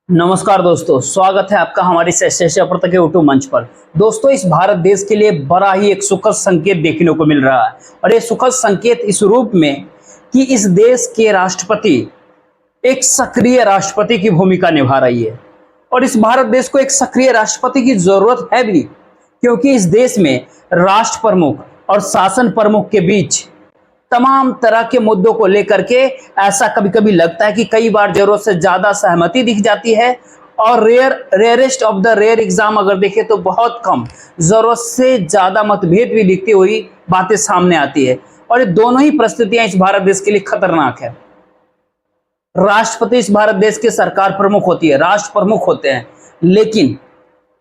नमस्कार दोस्तों, स्वागत है आपका हमारी प्रत्येक के यूट्यूब मंच पर। दोस्तों, इस भारत देश के लिए बड़ा ही एक सुखद संकेत देखने को मिल रहा है और ये सुखद संकेत इस रूप में कि इस देश के राष्ट्रपति एक सक्रिय राष्ट्रपति की भूमिका निभा रही है। और इस भारत देश को एक सक्रिय राष्ट्रपति की जरूरत है भी, क्योंकि इस देश में राष्ट्र प्रमुख और शासन प्रमुख के बीच तमाम तरह के मुद्दों को लेकर के ऐसा कभी कभी लगता है कि कई बार जरूरत से ज्यादा सहमति दिख जाती है और rarest of the rare exam अगर देखें तो बहुत कम जरूरत से ज्यादा मतभेद भी दिखती हुई बातें सामने आती है। और ये दोनों ही परिस्थितियां इस भारत देश के लिए खतरनाक है। राष्ट्रपति इस भारत देश के सरकार प्रमुख होती है, राष्ट्र प्रमुख होते हैं, लेकिन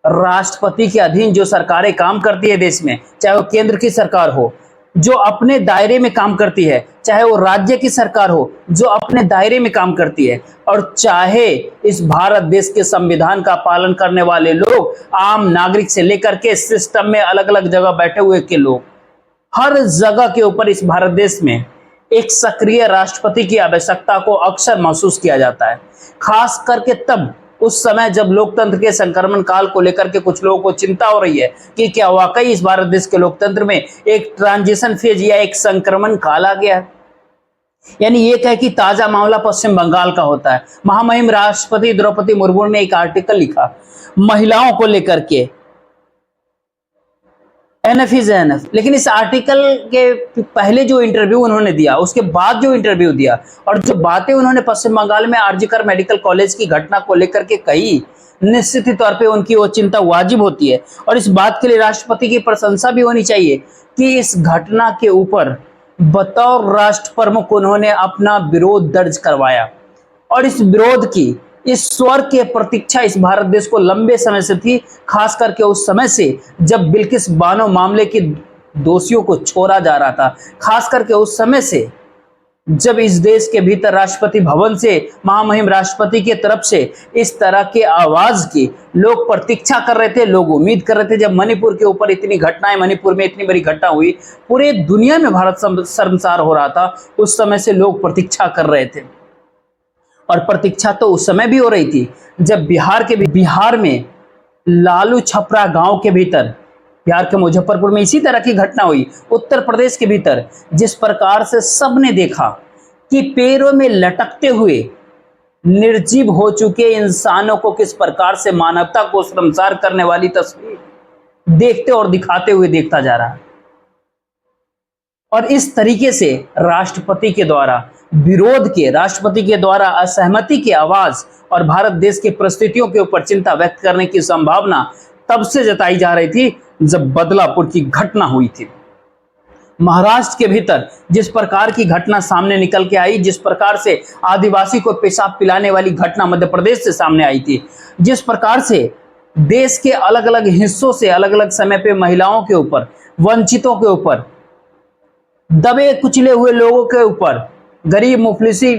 राष्ट्रपति के अधीन जो सरकारें काम करती है देश में, चाहे वो केंद्र की सरकार हो जो अपने दायरे में काम करती है, चाहे वो राज्य की सरकार हो जो अपने दायरे में काम करती है, और चाहे इस भारत देश के संविधान का पालन करने वाले लोग आम नागरिक से लेकर के सिस्टम में अलग अलग जगह बैठे हुए के लोग, हर जगह के ऊपर इस भारत देश में एक सक्रिय राष्ट्रपति की आवश्यकता को अक्सर महसूस किया जाता है। खास करके तब उस समय जब लोकतंत्र के संक्रमण काल को लेकर के कुछ लोगों को चिंता हो रही है कि क्या वाकई इस भारत देश के लोकतंत्र में एक ट्रांजिशन फेज या एक संक्रमण काल आ गया है। यानी ये कहे कि ताजा मामला पश्चिम बंगाल का होता है। महामहिम राष्ट्रपति द्रौपदी मुर्मू ने एक आर्टिकल लिखा महिलाओं को लेकर के, एनएफ इज एनएफ, लेकिन इस आर्टिकल के पहले जो इंटरव्यू उन्होंने दिया, उसके बाद जो इंटरव्यू दिया और जो बातें उन्होंने पश्चिम बंगाल में आरजीकर मेडिकल कॉलेज की घटना को लेकर के कही, निश्चित ही तौर पे उनकी वो चिंता वाजिब होती है। और इस बात के लिए राष्ट्रपति की प्रशंसा भी होनी चाहिए कि इस घटना के ऊपर बतौर राष्ट्र प्रमुख उन्होंने अपना विरोध दर्ज करवाया। और इस विरोध की, इस स्वर के प्रतीक्षा इस भारत देश को लंबे समय से थी, खास करके उस समय से जब बिल्किस बानो मामले के दोषियों को छोड़ा जा रहा था, खास करके उस समय से जब इस देश के भीतर राष्ट्रपति भवन से महामहिम राष्ट्रपति की तरफ से इस तरह के आवाज की लोग प्रतीक्षा कर रहे थे, लोग उम्मीद कर रहे थे। जब मणिपुर के ऊपर इतनी घटनाएं, मणिपुर में इतनी बड़ी घटना हुई, पूरे दुनिया में भारत शर्मसार हो रहा था, उस समय से लोग प्रतीक्षा कर रहे थे। और प्रतीक्षा तो उस समय भी हो रही थी जब बिहार में लालू छपरा गांव के भीतर, बिहार के मुजफ्फरपुर में इसी तरह की घटना हुई। उत्तर प्रदेश के भीतर जिस प्रकार से सबने देखा कि पैरों में लटकते हुए निर्जीव हो चुके इंसानों को किस प्रकार से मानवता को शर्मसार करने वाली तस्वीर देखते और दिखाते हुए देखता जा रहा है। और इस तरीके से राष्ट्रपति के द्वारा विरोध के, राष्ट्रपति के द्वारा असहमति की आवाज और भारत देश की परिस्थितियों के ऊपर चिंता व्यक्त करने की संभावना तब से जताई जा रही थी जब बदलापुर की घटना हुई थी। महाराष्ट्र के भीतर जिस प्रकार की घटना सामने निकल के आई, जिस प्रकार से आदिवासी को पेशाब पिलाने वाली घटना मध्य प्रदेश से सामने आई थी, जिस प्रकार से देश के अलग अलग हिस्सों से अलग अलग समय पे महिलाओं के ऊपर, वंचितों के ऊपर, दबे कुचले हुए लोगों के ऊपर, गरीब मुफलिसी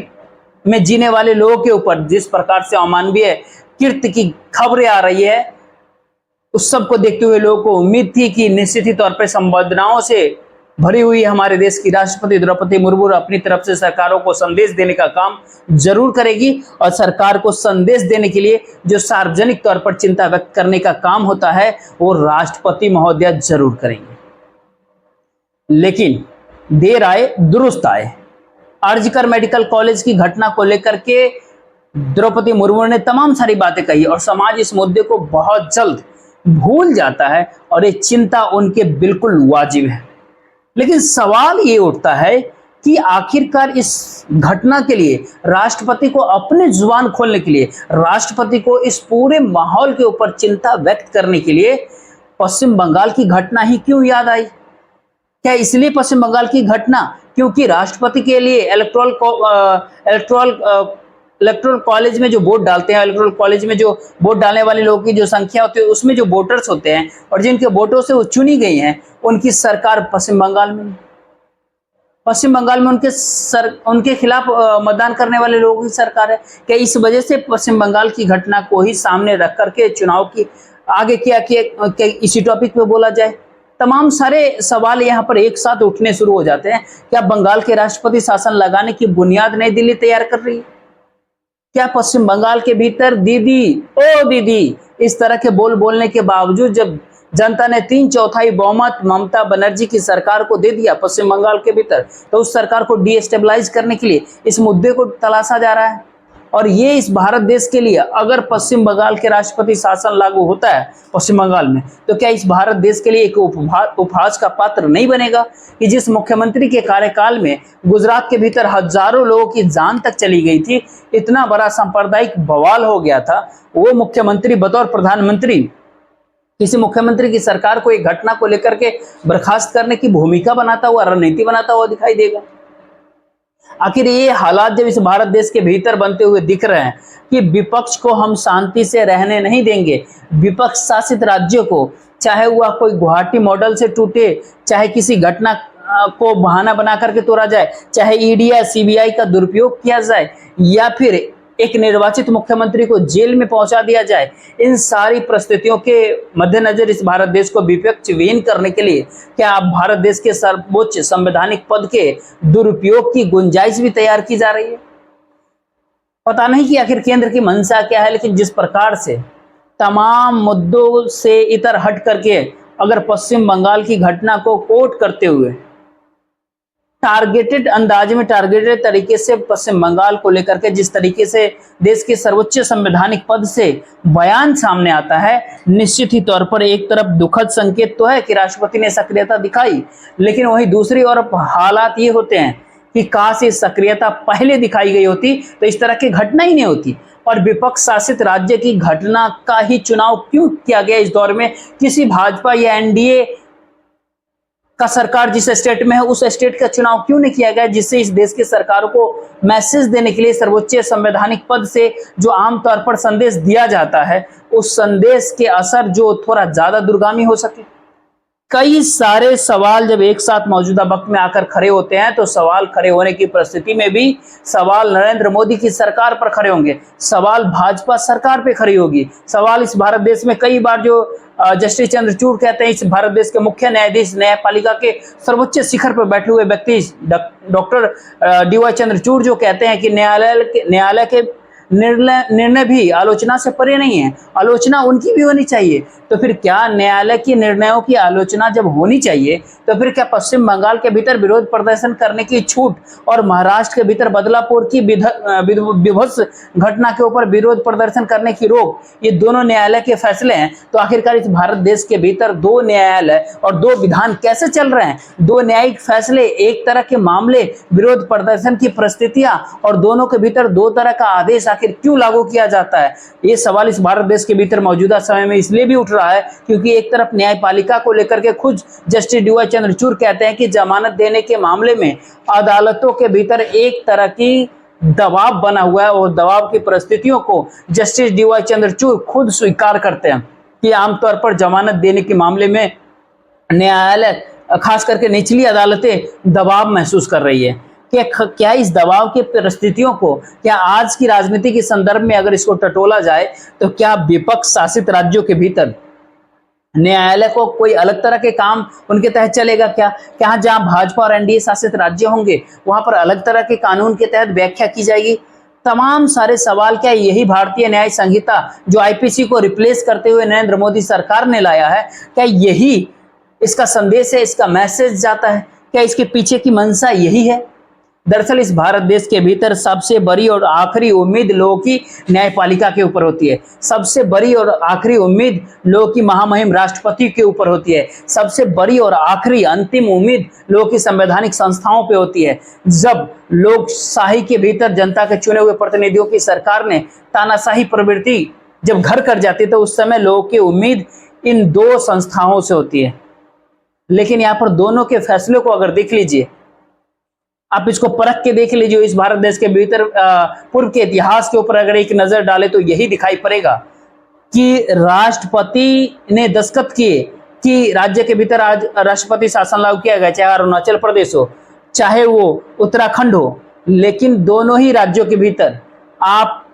में जीने वाले लोगों के ऊपर जिस प्रकार से अमानवीय कृत्य की खबरें आ रही है, उस सब को देखते हुए लोगों को उम्मीद थी कि निश्चित ही तौर पर संवेदनाओं से भरी हुई हमारे देश की राष्ट्रपति द्रौपदी मुर्मू अपनी तरफ से सरकारों को संदेश देने का काम जरूर करेगी। और सरकार को संदेश देने के लिए जो सार्वजनिक तौर पर चिंता व्यक्त करने का काम होता है वो राष्ट्रपति महोदय जरूर करेंगे। लेकिन देर आए दुरुस्त आए। आरजीकर मेडिकल कॉलेज की घटना को लेकर के द्रौपदी मुर्मू ने तमाम सारी बातें कही और समाज इस मुद्दे को बहुत जल्द भूल जाता है और ये चिंता उनके बिल्कुल वाजिब है। लेकिन सवाल ये उठता है कि आखिरकार इस घटना के लिए राष्ट्रपति को अपने जुबान खोलने के लिए, राष्ट्रपति को इस पूरे माहौल के ऊपर चिंता व्यक्त करने के लिए पश्चिम बंगाल की घटना ही क्यों याद आई? क्या इसलिए पश्चिम बंगाल की घटना क्योंकि राष्ट्रपति के लिए इलेक्टोरल कॉलेज में जो वोट डालते हैं, इलेक्टोरल कॉलेज में जो वोट डालने वाले लोगों की जो संख्या होती है, उसमें जो वोटर्स होते हैं और जिनके वोटों से वो चुनी गई हैं, उनकी सरकार पश्चिम बंगाल में उनके खिलाफ मतदान करने वाले लोगों की सरकार है। क्या इस वजह से पश्चिम बंगाल की घटना को ही सामने रख करके चुनाव की आगे क्या इसी टॉपिक पे बोला जाए? तमाम सारे सवाल यहाँ पर एक साथ उठने शुरू हो जाते हैं। क्या बंगाल के राष्ट्रपति शासन लगाने की बुनियाद नई दिल्ली तैयार कर रही है? क्या पश्चिम बंगाल के भीतर दीदी, ओ दीदी, इस तरह के बोलने के बावजूद जब जनता ने 3/4 बहुमत ममता बनर्जी की सरकार को दे दिया पश्चिम बंगाल के भीतर, तो उस सरकार को डीएस्टेबलाइज करने के लिए इस मुद्दे को तलाशा जा रहा है। और ये इस भारत देश के लिए, अगर पश्चिम बंगाल के राष्ट्रपति शासन लागू होता है पश्चिम बंगाल में, तो क्या इस भारत देश के लिए एक उपहास का पात्र नहीं बनेगा कि जिस मुख्यमंत्री के कार्यकाल में गुजरात के भीतर हजारों लोगों की जान तक चली गई थी, इतना बड़ा सांप्रदायिक बवाल हो गया था, वो मुख्यमंत्री बतौर प्रधानमंत्री किसी मुख्यमंत्री की सरकार को एक घटना को लेकर के बर्खास्त करने की भूमिका बनाता हुआ, रणनीति बनाता हुआ दिखाई देगा। आखिर ये हालात जब इस भारत देश के भीतर बनते हुए दिख रहे हैं कि विपक्ष को हम शांति से रहने नहीं देंगे, विपक्ष शासित राज्यों को, चाहे वह कोई गुवाहाटी मॉडल से टूटे, चाहे किसी घटना को बहाना बना करके तोड़ा जाए, चाहे ईडी या सीबीआई का दुरुपयोग किया जाए, या फिर एक निर्वाचित मुख्यमंत्री को जेल में पहुंचा दिया जाए, इन सारी परिस्थितियों के मद्देनजर इस भारत देश को विपक्ष विहीन करने के लिए क्या आप भारत देश के सर्वोच्च संवैधानिक पद के दुरुपयोग की गुंजाइश भी तैयार की जा रही है? पता नहीं कि आखिर केंद्र की मंशा क्या है, लेकिन जिस प्रकार से तमाम मुद्दों से इतर हट करके अगर पश्चिम बंगाल की घटना को कोट करते हुए टारगेटेड अंदाज में, टारगेटेड तरीके से पश्चिम बंगाल को लेकर के जिस तरीके से देश के सर्वोच्च संवैधानिक पद से बयान सामने आता है, निश्चित ही तौर पर एक तरफ दुखद संकेत तो है कि राष्ट्रपति ने सक्रियता दिखाई, लेकिन वहीं दूसरी ओर हालात ये होते हैं कि काश ये सक्रियता पहले दिखाई गई होती तो इस तरह की घटना ही नहीं होती। और विपक्ष शासित राज्य की घटना का ही चुनाव क्यों किया गया इस दौर में? किसी भाजपा या एनडीए का सरकार जिस स्टेट में है उस स्टेट का चुनाव क्यों नहीं किया गया, जिससे इस देश की सरकार को मैसेज देने के लिए सर्वोच्च संवैधानिक पद से जो आमतौर पर संदेश दिया जाता है, उस संदेश के असर जो थोड़ा ज्यादा दूरगामी हो सके। कई सारे सवाल जब एक साथ मौजूदा वक्त में आकर खड़े होते हैं, तो सवाल खड़े होने की परिस्थिति में भी सवाल नरेंद्र मोदी की सरकार पर खड़े होंगे, सवाल भाजपा सरकार पे खड़ी होगी, सवाल इस भारत देश में कई बार जो जस्टिस चंद्रचूड़ कहते हैं, इस भारत देश के मुख्य न्यायाधीश, न्यायपालिका के सर्वोच्च शिखर पर बैठे हुए व्यक्ति डॉक्टर डीवाई चंद्रचूड़ जो कहते हैं कि न्यायालय के निर्णय भी आलोचना से परे नहीं है, आलोचना उनकी भी होनी चाहिए। तो फिर क्या न्यायालय के निर्णयों की आलोचना जब होनी चाहिए, तो फिर क्या पश्चिम बंगाल के भीतर विरोध प्रदर्शन करने की छूट और महाराष्ट्र के भीतर बदलापुर की विभत्स घटना के ऊपर विरोध प्रदर्शन करने की रोक, ये दोनों न्यायालय के फैसले हैं? तो आखिरकार इस भारत देश के भीतर दो न्यायालय और दो विधान कैसे चल रहे हैं? दो न्यायिक फैसले, एक तरह के मामले, विरोध प्रदर्शन की परिस्थितियां, और दोनों के भीतर दो तरह का आदेश आखिर क्यों लागू किया जाता है? ये सवाल इस भारत देश के भीतर मौजूदा समय में इसलिए भी उठ रहा है क्योंकि एक तरफ न्यायपालिका को लेकर के खुद जस्टिस डीवाई चंद्रचूड़ कहते हैं कि जमानत देने के मामले में अदालतों के भीतर एक तरह की दबाव बना हुआ है, और दबाव की परिस्थितियों को जस्टिस डीवाई चंद्रचूड़ खुद स्वीकार करते हैं कि आमतौर पर जमानत देने के मामले में न्यायालय, खास करके निचली अदालतें दबाव महसूस कर रही है। क्या इस दबाव की परिस्थितियों को, क्या आज की राजनीति के संदर्भ में अगर इसको टटोला जाए, तो क्या विपक्ष शासित राज्यों के भीतर न्यायालय को कोई अलग तरह के काम उनके तहत चलेगा? क्या जहां भाजपा और एनडीए शासित राज्य होंगे वहां पर अलग तरह के कानून के तहत व्याख्या की जाएगी? तमाम सारे सवाल, क्या यही भारतीय न्याय संहिता जो आईपीसी को रिप्लेस करते हुए नरेंद्र मोदी सरकार ने लाया है, क्या यही इसका संदेश है, इसका मैसेज जाता है? क्या इसके पीछे की मंशा यही है? दरअसल इस भारत देश के भीतर सबसे बड़ी और आखिरी उम्मीद लोगों की न्यायपालिका के ऊपर होती है, सबसे बड़ी और आखिरी उम्मीद लोगों की महामहिम राष्ट्रपति के ऊपर होती है, सबसे बड़ी और आखिरी अंतिम उम्मीद लोगों की संवैधानिक संस्थाओं पे होती है। जब लोकशाही के भीतर जनता के चुने हुए प्रतिनिधियों की सरकार ने तानाशाही प्रवृत्ति जब घर कर जाती है, तो उस समय लोगों की उम्मीद इन दो संस्थाओं से होती है। लेकिन यहाँ पर दोनों के फैसलों को अगर देख लीजिए, आप इसको परख के देख लीजिए, इस भारत देश के भीतर पूर्व के इतिहास के ऊपर अगर एक नजर डाले तो यही दिखाई पड़ेगा कि राष्ट्रपति ने दस्तखत किए कि राज्य के भीतर आज राष्ट्रपति शासन लागू किया गया, चाहे अरुणाचल प्रदेश हो, चाहे वो उत्तराखंड हो, लेकिन दोनों ही राज्यों के भीतर आप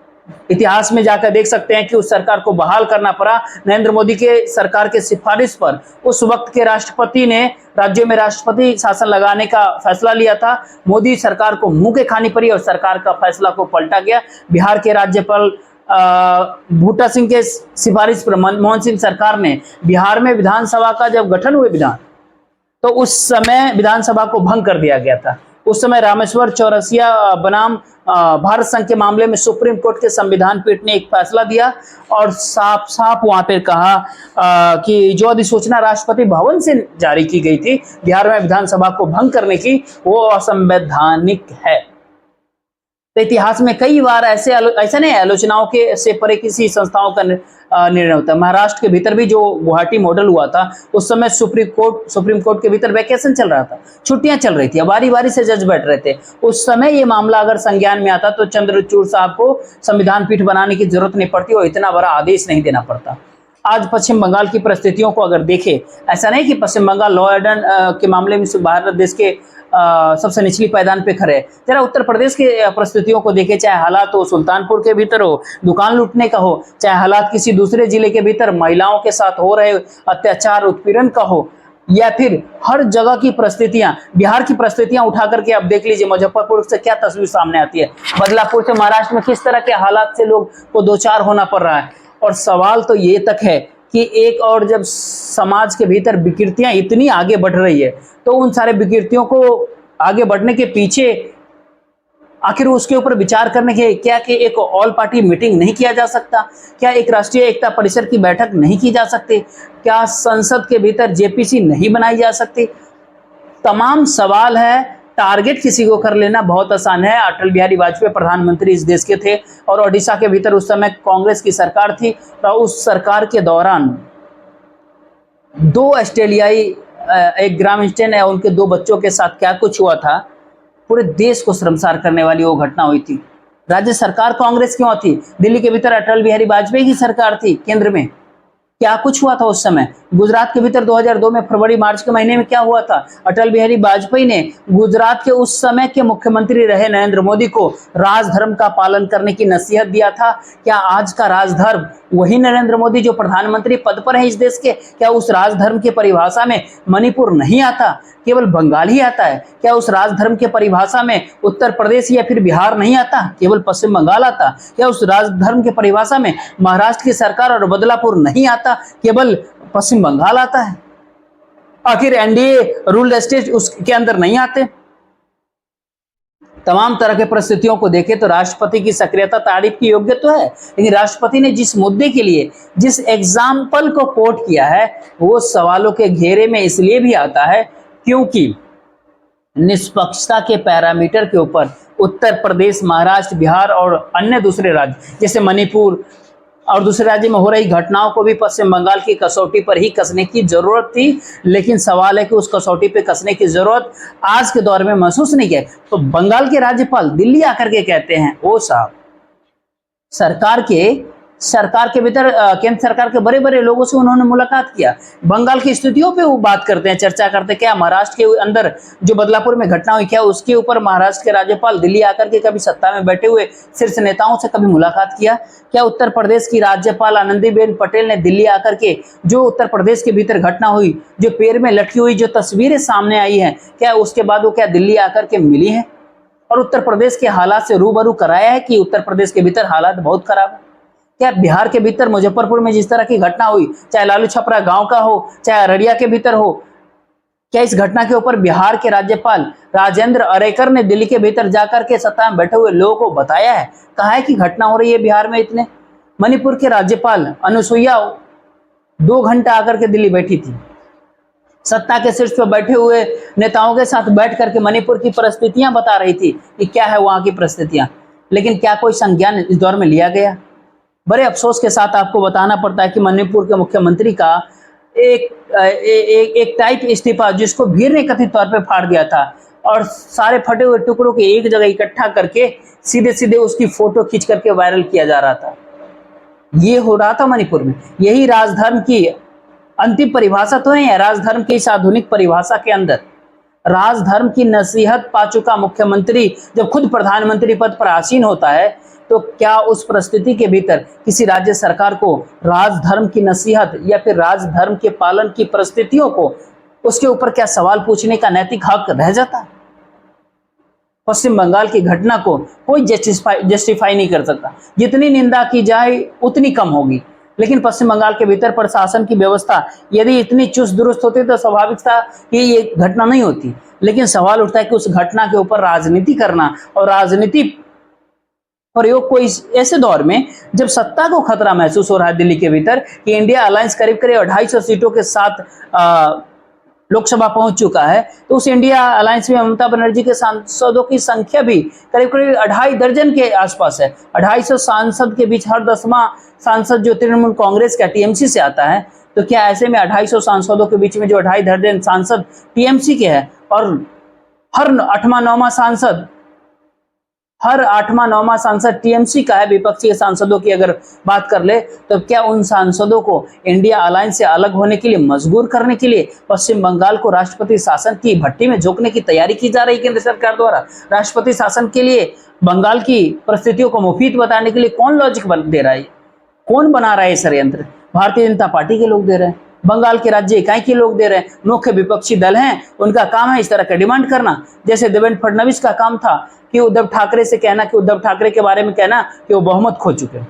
इतिहास में जाकर देख सकते हैं कि उस सरकार को बहाल करना पड़ा नरेंद्र मोदी के सरकार के सिफारिश पर। उस वक्त के राष्ट्रपति ने राज्यों में राष्ट्रपति शासन लगाने का फैसला लिया था। मोदी सरकार को मुंह के खानी पड़ी और सरकार का फैसला को पलटा गया। बिहार के राज्यपाल बूटा सिंह के सिफारिश पर मनमोहन सिंह सरकार ने बिहार में विधानसभा का जब गठन हुए विधान, तो उस समय विधानसभा को भंग कर दिया गया था। उस समय रामेश्वर चौरसिया बनाम भारत संघ के मामले में सुप्रीम कोर्ट के संविधान पीठ ने एक फैसला दिया और साफ साफ वहां पे कहा कि जो अधिसूचना राष्ट्रपति भवन से जारी की गई थी बिहार में विधानसभा को भंग करने की, वो असंवैधानिक है। तो इतिहास में कई बार ऐसे नहीं आलोचनाओं के से परे किसी संस्थाओं का निर्णय होता है। महाराष्ट्र के भीतर भी जो गुवाहाटी मॉडल हुआ था, उस समय सुप्रीम कोर्ट के भीतर वैकेशन चल रहा था, छुट्टियां चल रही थी, बारी बारी से जज बैठ रहे थे। उस समय ये मामला अगर संज्ञान में आता तो चंद्रचूड़ साहब को संविधान पीठ बनाने की जरूरत नहीं पड़ती और इतना बड़ा आदेश नहीं देना पड़ता। आज पश्चिम बंगाल की परिस्थितियों को अगर देखें, ऐसा नहीं कि पश्चिम बंगाल लॉ एंड के मामले में भारत देश के सबसे निचली पायदान पे खड़े है। जरा उत्तर प्रदेश की परिस्थितियों को देखें, चाहे हालात हो सुल्तानपुर के भीतर हो दुकान लूटने का हो, चाहे हालात किसी दूसरे जिले के भीतर महिलाओं के साथ हो रहे अत्याचार उत्पीड़न का हो, या फिर हर जगह की परिस्थितियां, बिहार की परिस्थितियां उठा करके अब देख लीजिए मुजफ्फरपुर से क्या तस्वीर सामने आती है, बदलापुर से महाराष्ट्र में किस तरह के हालात से लोग को दो चार होना पड़ रहा है। और सवाल तो ये तक है कि एक और जब समाज के भीतर विकृतियां इतनी आगे बढ़ रही है, तो उन सारे विकृतियों को आगे बढ़ने के पीछे आखिर उसके ऊपर विचार करने के क्या कि एक ऑल पार्टी मीटिंग नहीं किया जा सकता? क्या एक राष्ट्रीय एकता परिषद की बैठक नहीं की जा सकती? क्या संसद के भीतर जेपीसी नहीं बनाई जा सकती? तमाम सवाल है। टारगेट किसी को कर लेना बहुत आसान है। अटल बिहारी वाजपेयी प्रधानमंत्री इस देश के थे और ओडिशा के भीतर उस समय कांग्रेस की सरकार थी और उस सरकार के दौरान 2 ऑस्ट्रेलियाई, एक ग्रामीण है, उनके 2 बच्चों के साथ क्या कुछ हुआ था, पूरे देश को शर्मसार करने वाली वो घटना हुई थी। राज्य सरकार कांग्रेस क्यों थी? दिल्ली के भीतर अटल बिहारी वाजपेयी की सरकार थी केंद्र में। क्या कुछ हुआ था उस समय? गुजरात के भीतर 2002 में फरवरी मार्च के महीने में क्या हुआ था? अटल बिहारी वाजपेयी ने गुजरात के उस समय के मुख्यमंत्री रहे नरेंद्र मोदी को राजधर्म का पालन करने की नसीहत दिया था। क्या आज का राजधर्म वही नरेंद्र मोदी जो प्रधानमंत्री पद पर है इस देश के, क्या उस राजधर्म की परिभाषा में मणिपुर नहीं आता, केवल बंगाल ही आता है? क्या उस राजधर्म की परिभाषा में उत्तर प्रदेश या फिर बिहार नहीं आता, केवल पश्चिम बंगाल आता? क्या उस राजधर्म की परिभाषा में महाराष्ट्र की सरकार और बदलापुर नहीं आता, केवल पश्चिम बंगाल आता है? आखिर एनडीए रूल्ड स्टेट उसके अंदर नहीं आते? तमाम तरह के परिस्थितियों को देखें तो राष्ट्रपति की सक्रियता तारीफ की योग्य तो है, लेकिन राष्ट्रपति ने जिस मुद्दे के लिए जिस एग्जाम्पल को कोट किया है वो सवालों के घेरे में इसलिए भी आता है क्योंकि निष्पक्षता के पैरामीटर के ऊपर उत्तर प्रदेश, महाराष्ट्र, बिहार और अन्य दूसरे राज्य जैसे मणिपुर और दूसरे राज्य में हो रही घटनाओं को भी पश्चिम बंगाल की कसौटी पर ही कसने की जरूरत थी। लेकिन सवाल है कि उस कसौटी पे कसने की जरूरत आज के दौर में महसूस नहीं किया। तो बंगाल के राज्यपाल दिल्ली आकर के कहते हैं, ओ साहब, सरकार के भीतर केंद्र सरकार के बड़े बड़े लोगों से उन्होंने मुलाकात किया, बंगाल की स्थितियों पे वो बात करते हैं, चर्चा करते हैं। क्या महाराष्ट्र के अंदर जो बदलापुर में घटना हुई, क्या उसके ऊपर महाराष्ट्र के राज्यपाल दिल्ली आकर के कभी सत्ता में बैठे हुए शीर्ष नेताओं से कभी मुलाकात किया? क्या उत्तर प्रदेश की राज्यपाल आनंदीबेन पटेल ने दिल्ली आकर के जो उत्तर प्रदेश के भीतर घटना हुई, जो पैर में लटकी हुई जो तस्वीरें सामने आई हैं, क्या उसके बाद वो क्या दिल्ली आकर के मिली हैं और उत्तर प्रदेश के हालात से रूबरू कराया है कि उत्तर प्रदेश के भीतर हालात बहुत खराब है? क्या बिहार के भीतर मुजफ्फरपुर में जिस तरह की घटना हुई, चाहे लालू छपरा गांव का हो, चाहे अररिया के भीतर हो, क्या इस घटना के ऊपर बिहार के राज्यपाल राजेंद्र अरेकर ने दिल्ली के भीतर जाकर के सत्ता में बैठे हुए लोगों को बताया है, कहा है कि घटना हो रही है बिहार में इतने? मणिपुर के राज्यपाल अनुसुईया 2 घंटा आकर के दिल्ली बैठी थी, सत्ता के शीर्ष पर बैठे हुए नेताओं के साथ बैठ करके मणिपुर की परिस्थितियां बता रही थी कि क्या है वहां की परिस्थितियां। लेकिन क्या कोई संज्ञान इस दौर में लिया गया? बड़े अफसोस के साथ आपको बताना पड़ता है कि मणिपुर के मुख्यमंत्री का एक टाइप इस्तीफा जिसको भीड़ ने कथित तौर पे फाड़ दिया था और सारे फटे हुए टुकड़ों के एक जगह इकट्ठा करके सीधे सीधे उसकी फोटो खींच करके वायरल किया जा रहा था। ये हो रहा था मणिपुर में। यही राजधर्म की अंतिम परिभाषा तो है। राजधर्म की इस आधुनिक परिभाषा के अंदर राजधर्म की नसीहत पा चुका मुख्यमंत्री जब खुद प्रधानमंत्री पद पर आसीन होता है, तो क्या उस परिस्थिति के भीतर किसी राज्य सरकार को राजधर्म की नसीहत या फिर राजधर्म के पालन की परिस्थितियों को उसके ऊपर क्या सवाल पूछने का नैतिक हक रह जाता? पश्चिम बंगाल की घटना को कोई जस्टिफाई नहीं कर सकता। जितनी निंदा की जाए उतनी कम होगी। लेकिन पश्चिम बंगाल के भीतर प्रशासन की व्यवस्था यदि इतनी चुस्त दुरुस्त होती तो स्वाभाविक था कि ये घटना नहीं होती। लेकिन सवाल उठता है कि उस घटना के ऊपर राजनीति करना और राजनीति प्रयोग को इस ऐसे दौर में जब सत्ता को खतरा महसूस हो रहा है दिल्ली के भीतर कि इंडिया अलायंस करीब करीब 250 सीटों के साथ लोकसभा पहुंच चुका है, तो उस इंडिया अलायंस में ममता बनर्जी के सांसदों की संख्या भी करीब करीब 2.5 दर्जन के आसपास है। 250 सांसद के बीच हर 10वां सांसद जो तृणमूल कांग्रेस का टीएमसी से आता है, तो क्या ऐसे में 250 सांसदों के बीच में जो 2.5 दर्जन सांसद टीएमसी के हैं और हर 8वां 9वां सांसद टीएमसी का है, विपक्षी सांसदों की अगर बात कर ले, तो क्या उन सांसदों को इंडिया अलायंस से अलग होने के लिए मजबूर करने के लिए पश्चिम बंगाल को राष्ट्रपति शासन की भट्टी में झोंकने की तैयारी की जा रही है केंद्र सरकार द्वारा? राष्ट्रपति शासन के लिए बंगाल की परिस्थितियों को मुफीद बताने के लिए कौन लॉजिक दे रहा है? कौन बना रहा है षड्यंत्र? भारतीय जनता पार्टी के लोग दे रहे हैं, बंगाल के राज्य इकाई के लोग दे रहे हैं, मुख्य विपक्षी दल हैं, उनका काम है इस तरह का डिमांड करना। जैसे देवेंद्र फडणवीस का काम था कि उद्धव ठाकरे से कहना, कि उद्धव ठाकरे के बारे में कहना कि वो बहुमत खो चुके हैं,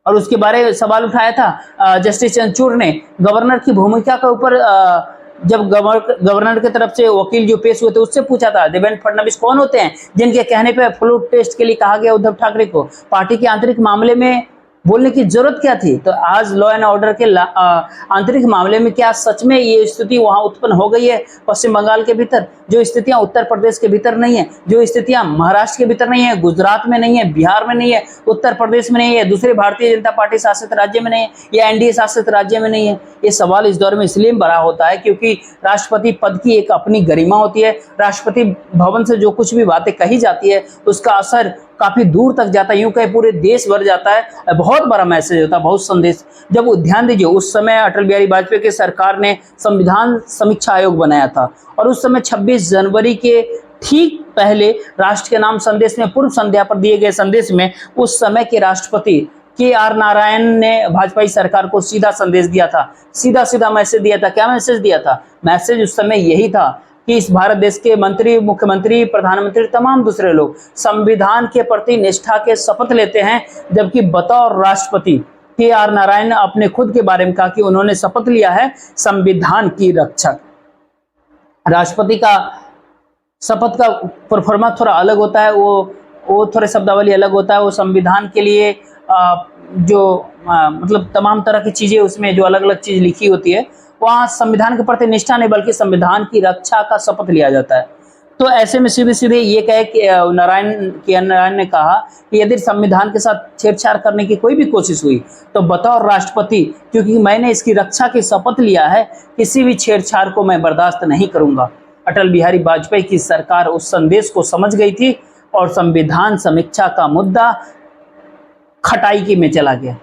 और उसके बारे में सवाल उठाया था जस्टिस चंद्रचूड़ ने गवर्नर की भूमिका के ऊपर। जब गवर्नर की तरफ से वकील जो पेश हुए थे उससे पूछा था देवेंद्र फडणवीस कौन होते हैं जिनके कहने पे फ्लूट टेस्ट के लिए कहा गया उद्धव ठाकरे को, पार्टी के आंतरिक मामले में बोलने की जरूरत क्या थी? तो आज लॉ एंड ऑर्डर के आंतरिक मामले में क्या सच में ये स्थिति वहां उत्पन्न हो गई है पश्चिम बंगाल के भीतर, जो स्थितियां उत्तर प्रदेश के भीतर नहीं है, जो स्थितियां महाराष्ट्र के भीतर नहीं है, गुजरात में नहीं है, बिहार में नहीं है, उत्तर प्रदेश में नहीं है, दूसरे भारतीय जनता पार्टी शासित राज्य में नहीं है, या एनडीए शासित राज्य में नहीं है? ये सवाल इस दौर में इसलिए बड़ा होता है क्योंकि राष्ट्रपति पद की एक अपनी गरिमा होती है। राष्ट्रपति भवन से जो कुछ भी बातें कही जाती है उसका असर काफी दूर तक जाता है, यूं कहे पूरे देश भर जाता है, बहुत बड़ा मैसेज होता है, बहुत संदेश। जब ध्यान दीजिए उस समय अटल बिहारी वाजपेयी की सरकार ने संविधान समीक्षा आयोग बनाया था, और उस समय 26 जनवरी के ठीक पहले राष्ट्र के नाम संदेश में पूर्व संध्या पर दिए गए संदेश में उस समय के राष्ट्रपति KR नारायण ने भाजपा सरकार को सीधा संदेश दिया था, सीधा मैसेज दिया था। क्या मैसेज दिया था? मैसेज उस समय यही था कि इस भारत देश के मंत्री, मुख्यमंत्री, प्रधानमंत्री, तमाम दूसरे लोग संविधान के प्रति निष्ठा के शपथ लेते हैं, जबकि बतौर राष्ट्रपति KR नारायण ने अपने खुद के बारे में कहा कि उन्होंने शपथ लिया है संविधान की रक्षक। राष्ट्रपति का शपथ का परफॉर्मेंस थोड़ा अलग होता है, वो थोड़े शब्दावली अलग होता है। वो संविधान के लिए मतलब तमाम तरह की चीजें उसमें जो अलग अलग चीज लिखी होती है, वहाँ संविधान के प्रति निष्ठा नहीं बल्कि संविधान की रक्षा का शपथ लिया जाता है। तो ऐसे में सीधे सीधे ये कहे कि नारायण ने कहा कि यदि संविधान के साथ छेड़छाड़ करने की कोई भी कोशिश हुई तो बतौर राष्ट्रपति, क्योंकि मैंने इसकी रक्षा की शपथ लिया है, किसी भी छेड़छाड़ को मैं बर्दाश्त नहीं करूंगा। अटल बिहारी वाजपेयी की सरकार उस संदेश को समझ गई थी और संविधान समीक्षा का मुद्दा खटाई की में चला गया।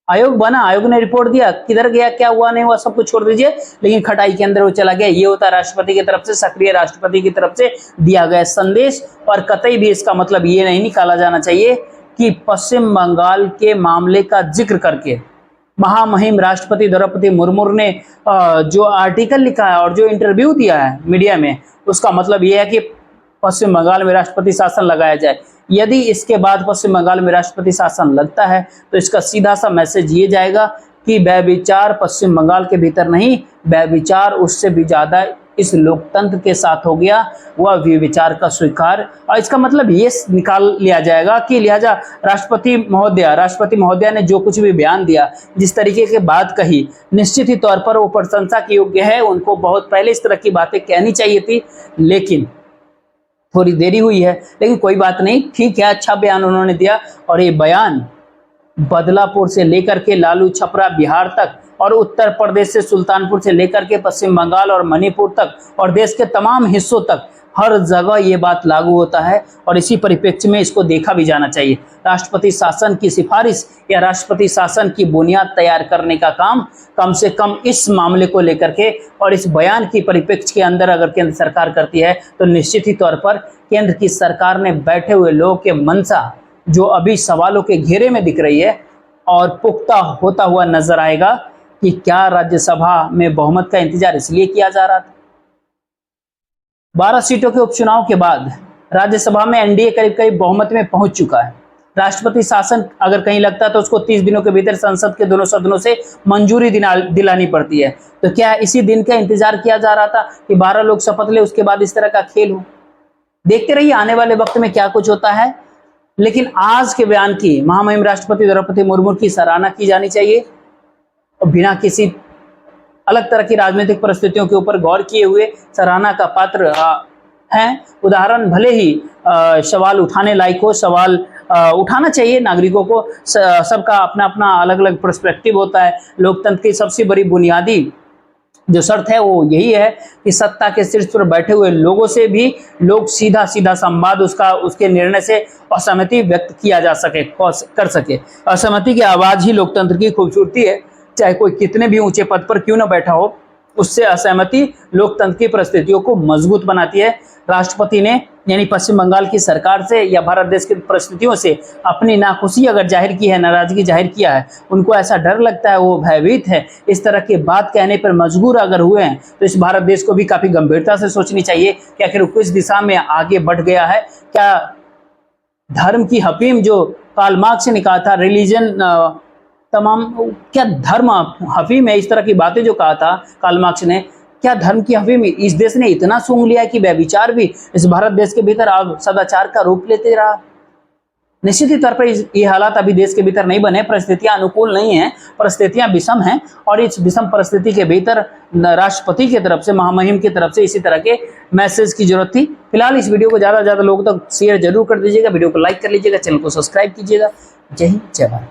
आयोग बना, आयोग ने रिपोर्ट दिया, किधर गया, क्या हुआ नहीं हुआ सब कुछ छोड़ दीजिए, लेकिन खटाई के अंदर वो चला गया। ये होता है राष्ट्रपति की तरफ से, सक्रिय राष्ट्रपति की तरफ से दिया गया संदेश। और कतई भी इसका मतलब ये नहीं निकाला जाना चाहिए कि पश्चिम बंगाल के मामले का जिक्र करके महामहिम राष्ट्रपति द्रौपदी मुर्मू ने जो आर्टिकल लिखा है और जो इंटरव्यू दिया है मीडिया में, उसका मतलब ये है कि पश्चिम बंगाल में राष्ट्रपति शासन लगाया जाए। यदि इसके बाद पश्चिम बंगाल में राष्ट्रपति शासन लगता है तो इसका सीधा सा मैसेज ये जाएगा कि व्यभिचार पश्चिम बंगाल के भीतर नहीं, व्यभिचार उससे भी ज्यादा इस लोकतंत्र के साथ हो गया, वह व्यभिचार का स्वीकार। और इसका मतलब ये निकाल लिया जाएगा कि लिहाजा राष्ट्रपति महोदया ने जो कुछ भी बयान दिया, जिस तरीके की बात कही, निश्चित ही तौर पर वो प्रशंसा के योग्य है। उनको बहुत पहले इस तरह की बातें कहनी चाहिए थी, लेकिन थोड़ी देरी हुई है। लेकिन कोई बात नहीं, ठीक है, अच्छा बयान उन्होंने दिया। और ये बयान बदलापुर से लेकर के लालू छपरा बिहार तक, और उत्तर प्रदेश से सुल्तानपुर से लेकर के पश्चिम बंगाल और मणिपुर तक, और देश के तमाम हिस्सों तक, हर जगह ये बात लागू होता है। और इसी परिप्रेक्ष्य में इसको देखा भी जाना चाहिए। राष्ट्रपति शासन की सिफारिश या राष्ट्रपति शासन की बुनियाद तैयार करने का काम कम से कम इस मामले को लेकर के और इस बयान की परिप्रेक्ष्य के अंदर अगर केंद्र सरकार करती है तो निश्चित ही तौर पर केंद्र की सरकार ने बैठे हुए लोगों के मंशा जो अभी सवालों के घेरे में दिख रही है और पुख्ता होता हुआ नजर आएगा कि क्या राज्यसभा में बहुमत का इंतजार इसलिए किया जा रहा था। 12 सीटों के उपचुनाव के बाद राज्यसभा में एनडीए करीब करीब बहुमत में पहुंच चुका है। राष्ट्रपति शासन अगर कहीं लगता है तो उसको 30 दिनों के भीतर संसद के दोनों सदनों से मंजूरी दिलानी पड़ती है। तो क्या इसी दिन का इंतजार किया जा रहा था कि 12 लोग शपथ ले, उसके बाद इस तरह का खेल हो? देखते रहिए आने वाले वक्त में क्या कुछ होता है। लेकिन आज के बयान की महामहिम राष्ट्रपति द्रौपदी मुर्मू की सराहना की जानी चाहिए और बिना किसी अलग तरह की राजनीतिक परिस्थितियों के ऊपर गौर किए हुए सराहना का पात्र हैं। उदाहरण भले ही सवाल उठाने लायक हो, सवाल उठाना चाहिए नागरिकों को। सबका अपना अपना अलग अलग पर्सपेक्टिव होता है। लोकतंत्र की सबसे बड़ी बुनियादी जो शर्त है वो यही है कि सत्ता के शीर्ष पर बैठे हुए लोगों से भी लोग सीधा सीधा संवाद उसके निर्णय से असहमति व्यक्त किया जा सके, कर सके। असहमति की आवाज ही लोकतंत्र की खूबसूरती है। चाहे कोई कितने भी ऊंचे पद पर क्यों ना बैठा हो, उससे असहमति लोकतंत्र की परिस्थितियों को मजबूत बनाती है। राष्ट्रपति ने यानी पश्चिम बंगाल की सरकार से या भारत देश की परिस्थितियों से अपनी नाखुशी अगर जाहिर की है, नाराजगी जाहिर किया है, उनको ऐसा डर लगता है, वो भयभीत है, इस तरह की बात कहने पर मजबूर अगर हुए हैं, तो इस भारत देश को भी काफी गंभीरता से सोचनी चाहिए कि आखिर किस दिशा में आगे बढ़ गया है। क्या धर्म की हफीम जो कार्ल मार्क्स ने कहा था, रिलीजन तमाम, क्या धर्म हफीम है, इस तरह की बातें जो कहा था कार्ल मार्क्स ने, क्या धर्म की हफीम इस देश ने इतना सूंघ लिया कि व्यभिचार भी इस भारत देश के भीतर अब सदाचार का रूप लेते रहा? निश्चित ही तौर पर ये हालात अभी देश के भीतर नहीं बने, परिस्थितियां अनुकूल नहीं हैं, परिस्थितियां विषम हैं और इस विषम परिस्थिति के भीतर राष्ट्रपति की तरफ से, महामहिम की तरफ से इसी तरह के मैसेज की जरूरत थी। फिलहाल इस वीडियो को ज्यादा से ज्यादा लोगों तक शेयर जरूर कर दीजिएगा, वीडियो को लाइक कर लीजिएगा, चैनल को सब्सक्राइब कीजिएगा। जय हिंद, जय भारत।